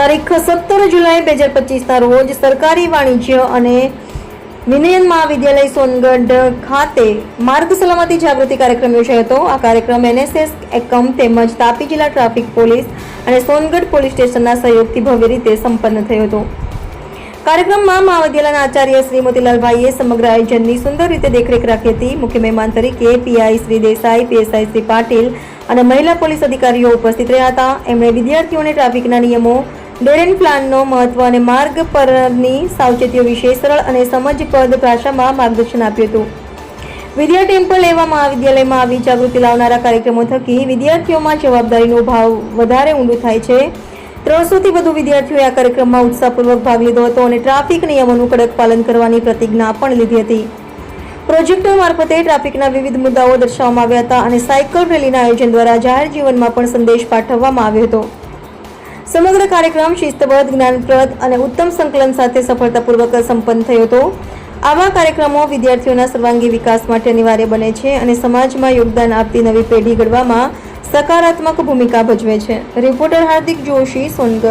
તારીખ 17 જુલાઈ 2025ના રોજ સરકારી વાણિજ્ય અને વિનયન મહાવિદ્યાલય સોનગઢ ખાતે માર્ગ સલામતી જાગૃતિ કાર્યક્રમ યોજાયો હતો। આ કાર્યક્રમ NSS એકમ તેમજ તાપી જિલ્લા ટ્રાફિક પોલીસ અને સોનગઢ પોલીસ સ્ટેશનના સહયોગથી ભવ્ય રીતે સંપન્ન થયો હતો। કાર્યક્રમમાં મહાવિદ્યાલયના આચાર્ય શ્રી મોતીલાલભાઈએ સમગ્ર આયોજનની સુંદર રીતે દેખરેખ રાખી હતી। મુખ્ય મહેમાન તરીકે PI શ્રી દેસાઈ, PSI શ્રી પાટીલ અને મહિલા પોલીસ અધિકારીઓ ઉપસ્થિત રહ્યા હતા। એમણે વિદ્યાર્થીઓને ટ્રાફિકના નિયમો, ડેરેન પ્લાનનો મહત્વ અને માર્ગ પરની સાવચેતીઓ વિશે સરળ અને સમજપદ ભાષામાં માર્ગદર્શન આપ્યું હતું। વિદ્યા ટેમ્પલ એવા મહાવિદ્યાલયમાં આવી જાગૃતિ લાવનારા કાર્યક્રમો થકી વિદ્યાર્થીઓમાં જવાબદારીનો ભાવ વધારે ઊંડું થાય છે। 300થી વધુ વિદ્યાર્થીઓએ આ કાર્યક્રમમાં ઉત્સાહપૂર્વક ભાગ લીધો હતો અને ટ્રાફિક નિયમોનું કડક પાલન કરવાની પ્રતિજ્ઞા પણ લીધી હતી। પ્રોજેક્ટર મારફતે ટ્રાફિકના વિવિધ મુદ્દાઓ દર્શાવવામાં આવ્યા હતા અને સાયકલ રેલીના આયોજન દ્વારા જાહેર જીવનમાં પણ સંદેશ પાઠવવામાં આવ્યો હતો। સમગ્ર કાર્યક્રમ શિસ્તબદ્ધ, જ્ઞાનપ્રદ અને ઉત્તમ સંકલન સાથે સફળતાપૂર્વક સંપન્ન થયો હતો। આવા કાર્યક્રમો વિદ્યાર્થીઓના સર્વાંગી વિકાસ માટે અનિવાર્ય બને છે અને સમાજમાં યોગદાન આપતી નવી પેઢી ઘડવામાં સકારાત્મક ભૂમિકા ભજવે છે। રિપોર્ટર હાર્દિક જોશી, સોનગઢ।